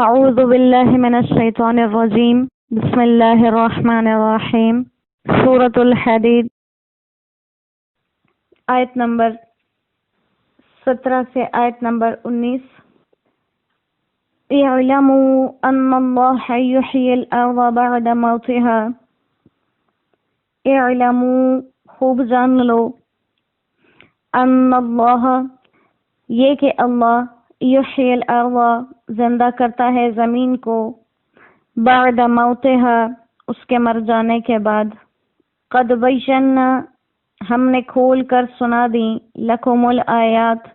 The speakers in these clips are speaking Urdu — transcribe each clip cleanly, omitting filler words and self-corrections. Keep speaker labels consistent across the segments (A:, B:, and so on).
A: أعوذ بالله من الشيطان الرجيم بسم الله الرحمن الرحيم سورة الحديد آیت نمبر 17 سے آیت نمبر 19 اعلموا ان اللہ یحیی الارض بعد موتها اعلموا خوب جان لو ان اللہ یہ کہ اللہ یحیی الارض زندہ کرتا ہے زمین کو بعد موتها اس کے مر جانے کے بعد قد بینا ہم نے کھول کر سنا دی لکم الآیات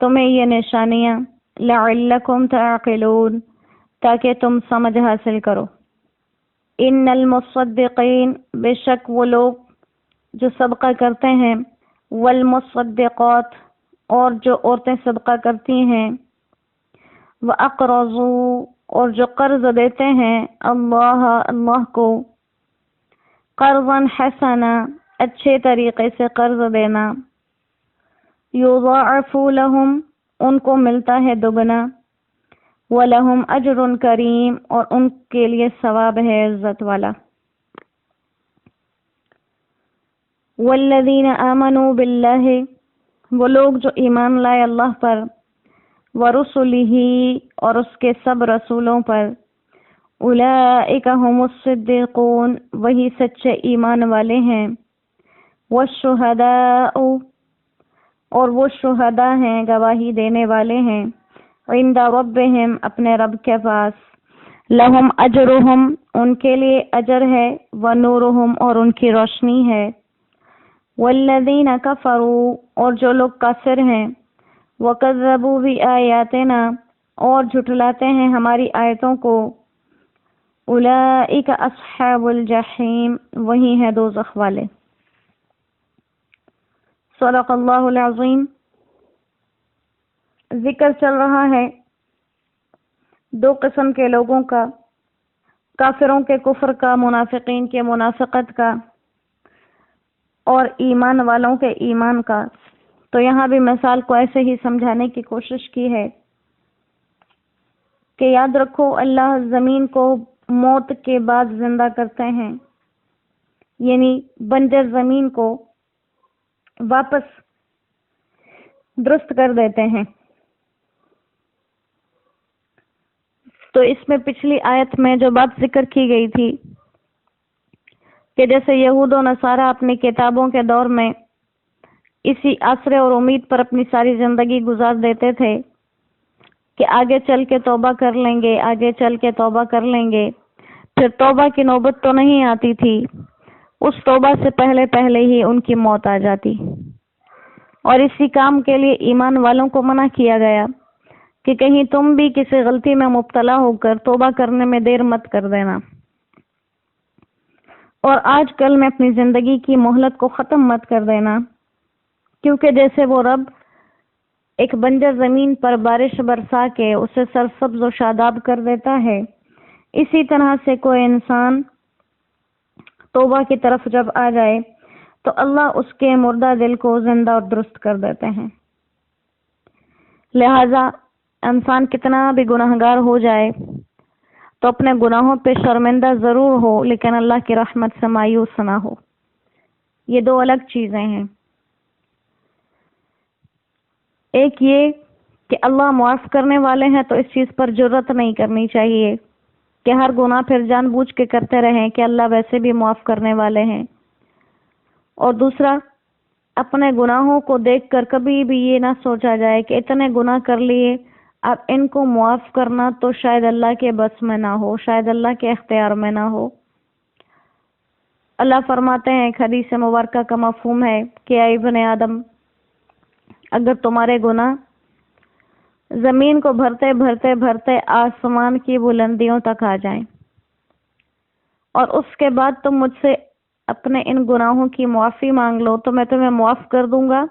A: تمہیں یہ نشانیاں لعلکم تعقلون تاکہ تم سمجھ حاصل کرو ان المصدقین بے شک وہ لوگ جو صدقہ کرتے ہیں والمصدقات اور جو عورتیں صدقہ کرتی ہیں وَأَقْرَضُوا اور جو قرض دیتے ہیں اللہ کو قرضاً حسنا اچھے طریقے سے قرض دینا یضاعف لہم ان کو ملتا ہے دگنا وَلَهُمْ أَجْرٌ کریم اور ان کے لیے ثواب ہے عزت والا وَالَّذِينَ آمَنُوا بِاللَّهِ وہ لوگ جو ایمان لائے اللہ پر وَرُسُلِهِ اور اس کے سب رسولوں پر اولئک هم الصدیقون وہی سچے ایمان والے ہیں والشہداء اور وہ شہداء ہیں گواہی دینے والے ہیں عند ربهم اپنے رب کے پاس لہم اجرہم ان کے لیے اجر ہے ونورہم اور ان کی روشنی ہے والذین کفروا اور جو لوگ کافر ہیں وکذبوا بآیاتنا اور جھٹلاتے ہیں ہماری آیتوں کو اولئک اصحاب الجحیم وہی ہیں دوزخ والے صدق اللہ العظیم ذکر چل رہا ہے دو قسم کے لوگوں کا کافروں کے کفر کا منافقین کے منافقت کا اور ایمان والوں کے ایمان کا تو یہاں بھی مثال کو ایسے ہی سمجھانے کی کوشش کی ہے کہ یاد رکھو اللہ زمین کو موت کے بعد زندہ کرتے ہیں یعنی بنجر زمین کو واپس درست کر دیتے ہیں تو اس میں پچھلی آیت میں جو بات ذکر کی گئی تھی کہ جیسے یہود و نصارہ اپنی کتابوں کے دور میں اسی آسرے اور امید پر اپنی ساری زندگی گزار دیتے تھے کہ آگے چل کے توبہ کر لیں گے آگے چل کے توبہ کر لیں گے پھر توبہ کی نوبت تو نہیں آتی تھی اس توبہ سے پہلے پہلے ہی ان کی موت آ جاتی اور اسی کام کے لیے ایمان والوں کو منع کیا گیا کہ کہیں تم بھی کسی غلطی میں مبتلا ہو کر توبہ کرنے میں دیر مت کر دینا اور آج کل میں اپنی زندگی کی مہلت کو ختم مت کر دینا کیونکہ جیسے وہ رب ایک بنجر زمین پر بارش برسا کے اسے سرسبز و شاداب کر دیتا ہے اسی طرح سے کوئی انسان توبہ کی طرف جب آ جائے تو اللہ اس کے مردہ دل کو زندہ اور درست کر دیتے ہیں لہذا انسان کتنا بھی گناہگار ہو جائے تو اپنے گناہوں پہ شرمندہ ضرور ہو لیکن اللہ کی رحمت سے مایوس نہ ہو یہ دو الگ چیزیں ہیں ایک یہ کہ اللہ معاف کرنے والے ہیں تو اس چیز پر جرات نہیں کرنی چاہیے کہ ہر گناہ پھر جان بوجھ کے کرتے رہیں کہ اللہ ویسے بھی معاف کرنے والے ہیں اور دوسرا اپنے گناہوں کو دیکھ کر کبھی بھی یہ نہ سوچا جائے کہ اتنے گناہ کر لیے اب ان کو معاف کرنا تو شاید اللہ کے بس میں نہ ہو شاید اللہ کے اختیار میں نہ ہو اللہ فرماتے ہیں ایک حدیث مبارکہ کا مفہوم ہے کہ اے ابن آدم اگر تمہارے گناہ زمین کو بھرتے بھرتے بھرتے آسمان کی بلندیوں تک آ جائیں اور اس کے بعد تم مجھ سے اپنے ان گناہوں کی معافی مانگ لو تو میں تمہیں معاف کر دوں گا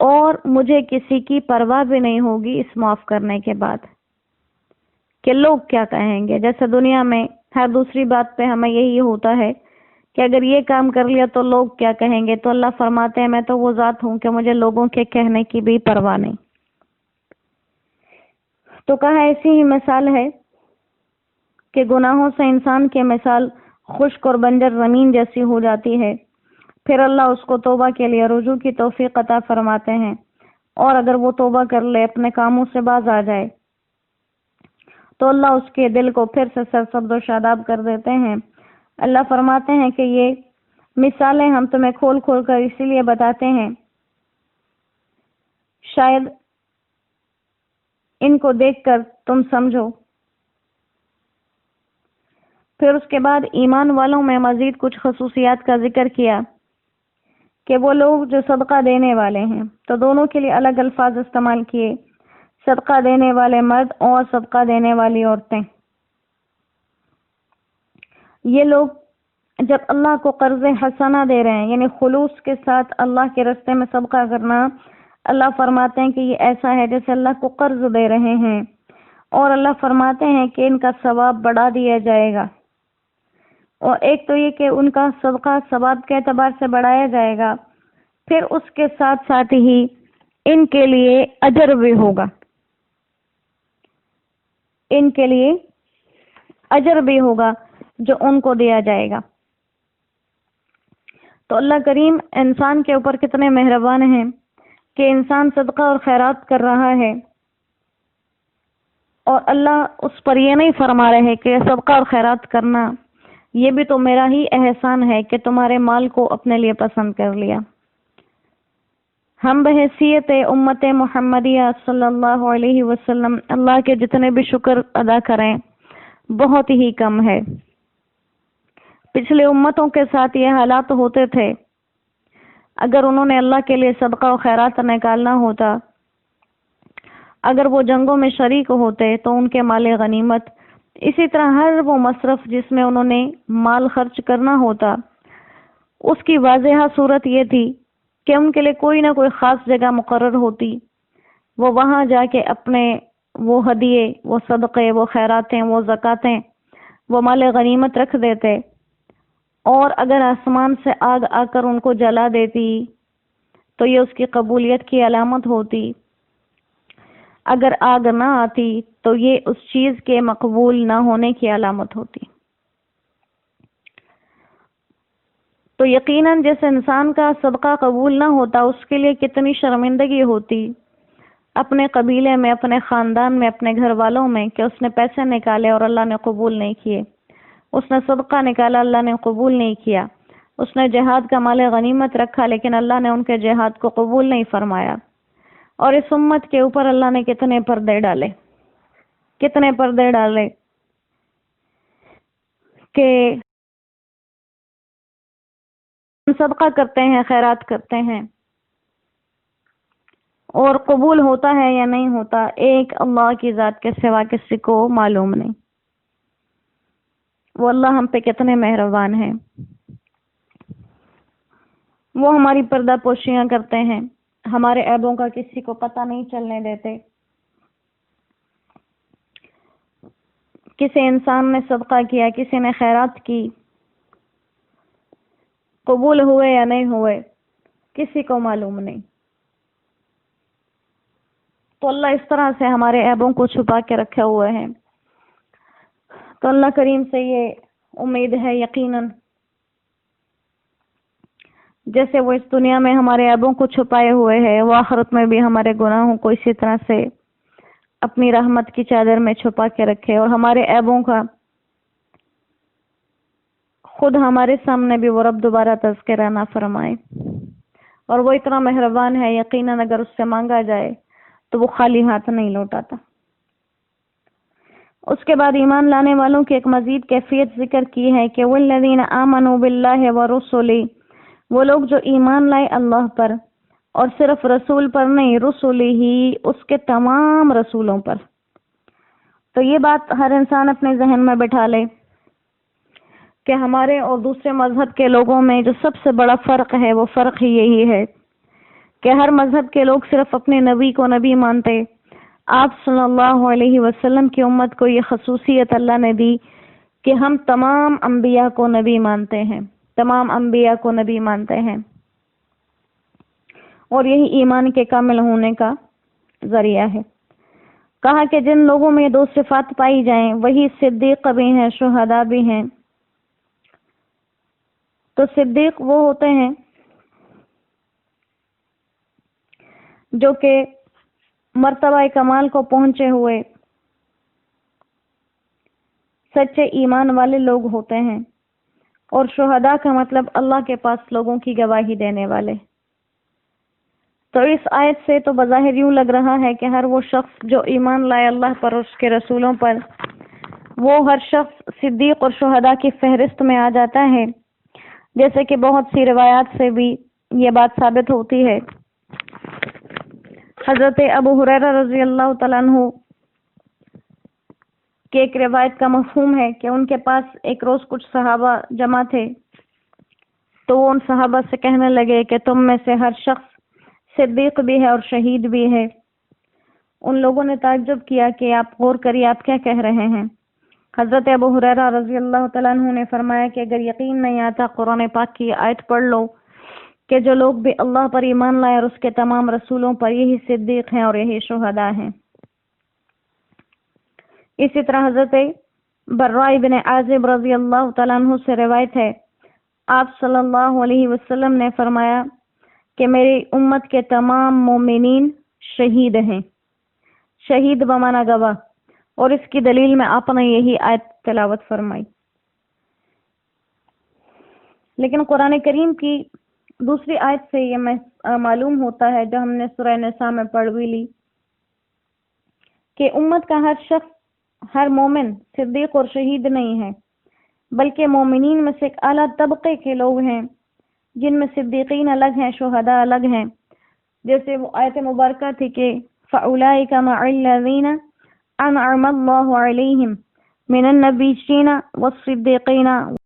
A: اور مجھے کسی کی پرواہ بھی نہیں ہوگی اس معاف کرنے کے بعد کہ لوگ کیا کہیں گے جیسے دنیا میں ہر دوسری بات پہ ہمیں یہی ہوتا ہے کہ اگر یہ کام کر لیا تو لوگ کیا کہیں گے تو اللہ فرماتے ہیں میں تو وہ ذات ہوں کہ مجھے لوگوں کے کہنے کی بھی پرواہ نہیں تو کہا ایسی ہی مثال ہے کہ گناہوں سے انسان کی مثال خشک اور بنجر زمین جیسی ہو جاتی ہے، پھر اللہ اس کو توبہ کے لیے رجوع کی توفیق عطا فرماتے ہیں، اور اگر وہ توبہ کر لے، اپنے کاموں سے باز آ جائے، تو اللہ اس کے دل کو پھر سے سرسبز و شاداب کر دیتے ہیں۔ اللہ فرماتے ہیں کہ یہ مثالیں ہم تمہیں کھول کھول کر اسی لیے بتاتے ہیں، شاید ان کو دیکھ کر تم سمجھو۔ پھر اس کے بعد ایمان والوں میں مزید کچھ خصوصیات کا ذکر کیا کہ وہ لوگ جو صدقہ دینے والے ہیں، تو دونوں کے لیے الگ الفاظ استعمال کیے، صدقہ دینے والے مرد اور صدقہ دینے والی عورتیں۔ یہ لوگ جب اللہ کو قرض حسنہ دے رہے ہیں، یعنی خلوص کے ساتھ اللہ کے راستے میں صدقہ کرنا، اللہ فرماتے ہیں کہ یہ ایسا ہے جیسے اللہ کو قرض دے رہے ہیں، اور اللہ فرماتے ہیں کہ ان کا ثواب بڑھا دیا جائے گا۔ اور ایک تو یہ کہ ان کا صدقہ ثواب کے اعتبار سے بڑھایا جائے گا، پھر اس کے ساتھ ساتھ ہی ان کے لیے اجر بھی ہوگا، ان کے لیے اجر بھی ہوگا جو ان کو دیا جائے گا۔ تو اللہ کریم انسان کے اوپر کتنے مہربان ہیں کہ انسان صدقہ اور خیرات کر رہا ہے، اور اللہ اس پر یہ نہیں فرما رہے کہ صدقہ اور خیرات کرنا یہ بھی تو میرا ہی احسان ہے کہ تمہارے مال کو اپنے لیے پسند کر لیا۔ ہم بحیثیت امت محمدیہ صلی اللہ علیہ وسلم اللہ کے جتنے بھی شکر ادا کریں بہت ہی کم ہے۔ پچھلے امتوں کے ساتھ یہ حالات ہوتے تھے، اگر انہوں نے اللہ کے لیے صدقہ و خیرات نکالنا ہوتا، اگر وہ جنگوں میں شریک ہوتے تو ان کے مال غنیمت، اسی طرح ہر وہ مصرف جس میں انہوں نے مال خرچ کرنا ہوتا، اس کی واضح صورت یہ تھی کہ ان کے لیے کوئی نہ کوئی خاص جگہ مقرر ہوتی، وہ وہاں جا کے اپنے وہ ہدیے، وہ صدقے، وہ خیراتیں، وہ زکاتیں، وہ مال غنیمت رکھ دیتے، اور اگر آسمان سے آگ آ کر ان کو جلا دیتی تو یہ اس کی قبولیت کی علامت ہوتی، اگر آگ نہ آتی تو یہ اس چیز کے مقبول نہ ہونے کی علامت ہوتی۔ تو یقیناً جس انسان کا صدقہ قبول نہ ہوتا اس کے لیے کتنی شرمندگی ہوتی اپنے قبیلے میں، اپنے خاندان میں، اپنے گھر والوں میں، کہ اس نے پیسے نکالے اور اللہ نے قبول نہیں کیے، اس نے صدقہ نکالا، اللہ نے قبول نہیں کیا، اس نے جہاد کا مال غنیمت رکھا لیکن اللہ نے ان کے جہاد کو قبول نہیں فرمایا۔ اور اس امت کے اوپر اللہ نے کتنے پردے ڈالے، کتنے پردے ڈالے کہ ہم صدقہ کرتے ہیں، خیرات کرتے ہیں، اور قبول ہوتا ہے یا نہیں ہوتا ایک اللہ کی ذات کے سوا کسی کو معلوم نہیں۔ وہ اللہ ہم پہ کتنے مہربان ہیں، وہ ہماری پردہ پوشیاں کرتے ہیں، ہمارے عیبوں کا کسی کو پتہ نہیں چلنے دیتے۔ کسی انسان نے صدقہ کیا، کسی نے خیرات کی، قبول ہوئے یا نہیں ہوئے کسی کو معلوم نہیں۔ تو اللہ اس طرح سے ہمارے عیبوں کو چھپا کے رکھے ہوئے ہیں۔ تو اللہ کریم سے یہ امید ہے یقیناً جیسے وہ اس دنیا میں ہمارے عیبوں کو چھپائے ہوئے ہے، وہ آخرت میں بھی ہمارے گناہوں کو اسی طرح سے اپنی رحمت کی چادر میں چھپا کے رکھے، اور ہمارے عیبوں کا خود ہمارے سامنے بھی وہ رب دوبارہ تذکرہ نہ فرمائے۔ اور وہ اتنا مہربان ہے، یقیناً اگر اس سے مانگا جائے تو وہ خالی ہاتھ نہیں لوٹاتا۔ اس کے بعد ایمان لانے والوں کی ایک مزید کیفیت ذکر کی ہے کہ والذین آمنوا باللہ ورسلہ، وہ لوگ جو ایمان لائے اللہ پر، اور صرف رسول پر نہیں، رسول ہی اس کے تمام رسولوں پر۔ تو یہ بات ہر انسان اپنے ذہن میں بٹھا لے کہ ہمارے اور دوسرے مذہب کے لوگوں میں جو سب سے بڑا فرق ہے وہ فرق ہی یہی ہے کہ ہر مذہب کے لوگ صرف اپنے نبی کو نبی مانتے، آپ صلی اللہ علیہ وسلم کی امت کو یہ خصوصیت اللہ نے دی کہ ہم تمام انبیاء کو نبی مانتے ہیں، تمام انبیاء کو نبی مانتے ہیں، اور یہی ایمان کے کامل ہونے کا ذریعہ ہے۔ کہا کہ جن لوگوں میں 2 صفات پائی جائیں وہی صدیق بھی ہیں، شہداء بھی ہیں۔ تو صدیق وہ ہوتے ہیں جو کہ مرتبہ کمال کو پہنچے ہوئے سچے ایمان والے لوگ ہوتے ہیں، اور شہداء کا مطلب اللہ کے پاس لوگوں کی گواہی دینے والے۔ تو اس آیت سے تو بظاہر یوں لگ رہا ہے کہ ہر وہ شخص جو ایمان لائے اللہ پر اور اس کے رسولوں پر، وہ ہر شخص صدیق اور شہداء کی فہرست میں آ جاتا ہے، جیسے کہ بہت سی روایات سے بھی یہ بات ثابت ہوتی ہے۔ حضرت ابو ہریرہ رضی اللہ تعالیٰ عنہ کی ایک روایت کا مفہوم ہے کہ ان کے پاس ایک روز کچھ صحابہ جمع تھے، تو وہ ان صحابہ سے کہنے لگے کہ تم میں سے ہر شخص صدیق بھی ہے اور شہید بھی ہے۔ ان لوگوں نے تعجب کیا کہ آپ غور کریے، آپ کیا کہہ رہے ہیں؟ حضرت ابو ہریرہ رضی اللہ تعالیٰ عنہ نے فرمایا کہ اگر یقین نہیں آتا قرآن پاک کی آیت پڑھ لو کہ جو لوگ بھی اللہ پر ایمان لائے اور اس کے تمام رسولوں پر، یہی صدیق ہیں اور یہی شہداء ہیں۔ اسی طرح حضرت براء بن عازب رضی اللہ تعالیٰ عنہ سے روایت ہے، آپ صلی اللہ علیہ وسلم نے فرمایا کہ میری امت کے تمام مومنین شہید ہیں۔ شہید بمانا گواہ، اور اس کی دلیل میں آپ نے یہی آیت تلاوت فرمائی۔ لیکن قرآن کریم کی دوسری آیت سے یہ معلوم ہوتا ہے، جو ہم نے سورہ نساء میں پڑھ بھی لی، کہ امت کا ہر شخص، ہر مومن صدیق اور شہید نہیں ہے، بلکہ مومنین میں سے ایک اعلیٰ طبقے کے لوگ ہیں جن میں صدیقین الگ ہیں، شہداء الگ ہیں۔ جیسے وہ آیت مبارکہ تھی کہ فَأُولَئِكَ مَعَ الَّذِينَ أَنْعَمَ اللَّهُ عَلَيْهِمْ مِنَ النَّبِيِّينَ وَالصِّدِّيقِينَ